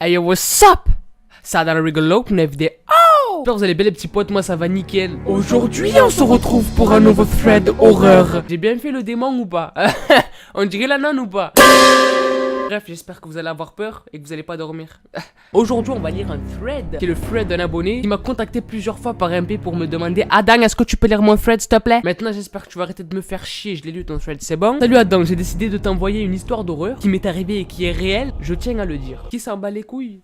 Hey yo, what's up? Ça dans le rigolo, NFD. Oh! J'espère que vous allez bien les petits potes, moi ça va nickel. Aujourd'hui on se retrouve pour un nouveau thread horreur. J'ai bien fait le démon ou pas? On dirait la nonne ou pas? Bref, j'espère que vous allez avoir peur et que vous allez pas dormir. Aujourd'hui, on va lire un thread, qui est le thread d'un abonné qui m'a contacté plusieurs fois par MP pour me demander: Adam, est-ce que tu peux lire mon thread, s'il te plaît? Maintenant, j'espère que tu vas arrêter de me faire chier. Je l'ai lu ton thread, c'est bon? Salut Adam, j'ai décidé de t'envoyer une histoire d'horreur qui m'est arrivée et qui est réelle. Je tiens à le dire. Qui s'en bat les couilles?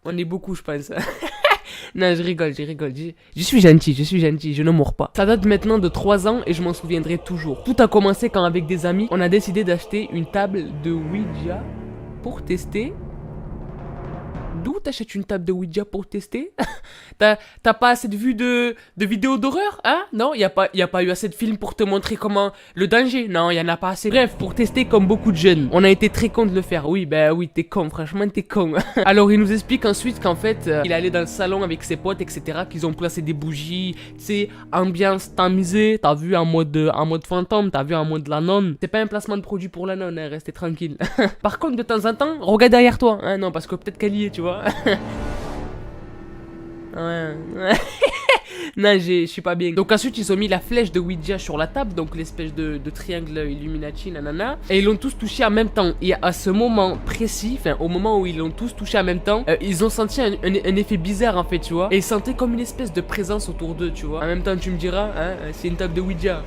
On est beaucoup, je pense. Non, je rigole. Je suis gentil, je ne mords pas. Ça date maintenant de 3 ans et je m'en souviendrai toujours. Tout a commencé quand avec des amis, on a décidé d'acheter une table de Ouija pour tester. D'où t'achètes une table de Ouija pour tester? T'as pas assez de vues de vidéos d'horreur, hein? Non, y a pas eu assez de films pour te montrer comment le danger. Non, y en a pas assez. Bref, pour tester comme beaucoup de jeunes. On a été très con de le faire. Oui, bah oui, t'es con, franchement, t'es con. Alors, il nous explique ensuite qu'en fait, il est allé dans le salon avec ses potes, etc. Qu'ils ont placé des bougies, tu sais, ambiance tamisée. T'as vu en mode fantôme, t'as vu en mode la nonne. C'est pas un placement de produit pour la nonne, hein, restez tranquille. Par contre, de temps en temps, regarde derrière toi. Hein, non, parce que peut-être qu'elle y est, tu vois. Ouais. Non, je suis pas bien. Donc ensuite ils ont mis la flèche de Ouija sur la table, donc l'espèce de triangle Illuminati, nanana. Et ils l'ont tous touché en même temps. Et à ce moment précis, enfin au moment où ils l'ont tous touché en même temps, ils ont senti un effet bizarre en fait, tu vois. Et ils sentaient comme une espèce de présence autour d'eux, tu vois. En même temps tu me diras, hein, c'est une table de Ouija.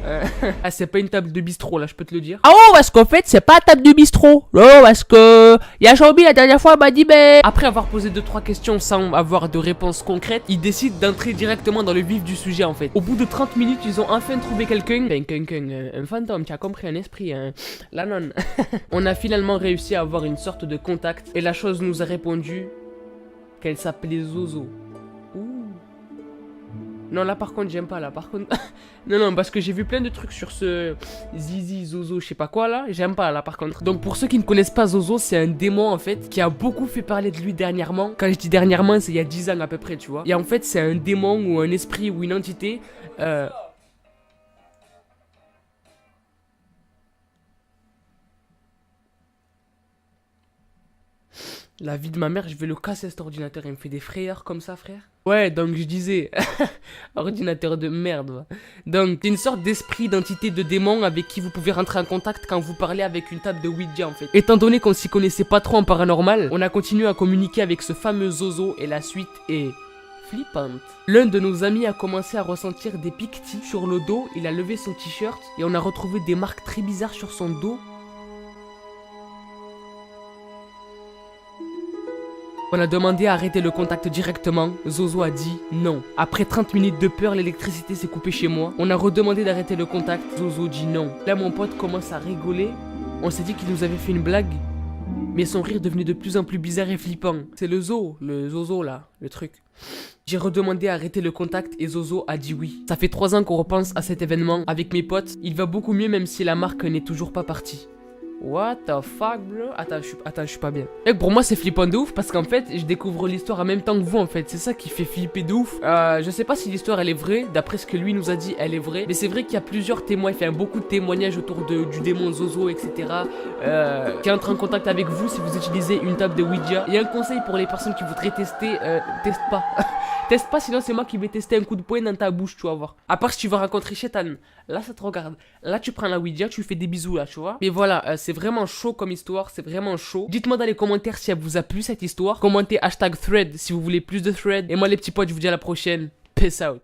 Ah, c'est pas une table de bistrot là, je peux te le dire. Ah oh, parce qu'en fait c'est pas table de bistrot. Oh, parce que y a Jean-Bi la dernière fois m'a dit ben. Après avoir posé 2-3 questions sans avoir de réponse concrète, ils décident d'entrer directement dans le vif du sujet en fait. Au bout de 30 minutes, ils ont enfin trouvé quelqu'un. Un fantôme, tu as compris, un esprit, hein. La nonne. On a finalement réussi à avoir une sorte de contact et la chose nous a répondu qu'elle s'appelait Zozo. Ouh. Non, là par contre, j'aime pas là. Par contre, non, parce que j'ai vu plein de trucs sur ce Zizi, Zozo, je sais pas quoi là. J'aime pas là par contre. Donc pour ceux qui ne connaissent pas Zozo, c'est un démon en fait qui a beaucoup fait parler de lui dernièrement. Quand je dis dernièrement, c'est il y a 10 ans à peu près, tu vois. Et en fait, c'est un démon ou un esprit ou une entité. La vie de ma mère, je vais le casser cet ordinateur. Il me fait des frayeurs comme ça, frère. Ouais, donc je disais, ordinateur de merde. Va. Donc, c'est une sorte d'esprit, d'entité, de démon avec qui vous pouvez rentrer en contact quand vous parlez avec une table de Ouija en fait. Étant donné qu'on s'y connaissait pas trop en paranormal, on a continué à communiquer avec ce fameux Zozo et la suite est flippante. L'un de nos amis a commencé à ressentir des piquetis sur le dos, il a levé son t-shirt et on a retrouvé des marques très bizarres sur son dos. On a demandé à arrêter le contact directement, Zozo a dit non. Après 30 minutes de peur, l'électricité s'est coupée chez moi. On a redemandé d'arrêter le contact, Zozo dit non. Là mon pote commence à rigoler, on s'est dit qu'il nous avait fait une blague. Mais son rire devenait de plus en plus bizarre et flippant. C'est le Zozo là, le truc. J'ai redemandé à arrêter le contact et Zozo a dit oui. Ça fait 3 ans qu'on repense à cet événement avec mes potes. Il va beaucoup mieux même si la marque n'est toujours pas partie. What the fuck, bro? Attends, je suis pas bien. Et pour moi, c'est flippant de ouf parce qu'en fait, je découvre l'histoire en même temps que vous, en fait. C'est ça qui fait flipper de ouf. Je sais pas si l'histoire elle est vraie. D'après ce que lui nous a dit, elle est vraie. Mais c'est vrai qu'il y a plusieurs témoins. Il fait beaucoup de témoignages autour du démon Zozo, etc. Qui entre en contact avec vous si vous utilisez une table de Ouija. Il y a un conseil pour les personnes qui voudraient tester. Teste pas. Teste pas, sinon c'est moi qui vais tester un coup de poing dans ta bouche, tu vas voir. À part si tu vas rencontrer Shetan. Là, ça te regarde. Là, tu prends la Ouija, tu fais des bisous, là, tu vois. Mais voilà, c'est vraiment chaud comme histoire, c'est vraiment chaud. Dites-moi dans les commentaires si elle vous a plu cette histoire. Commentez #thread si vous voulez plus de thread. Et moi, les petits potes, je vous dis à la prochaine. Peace out.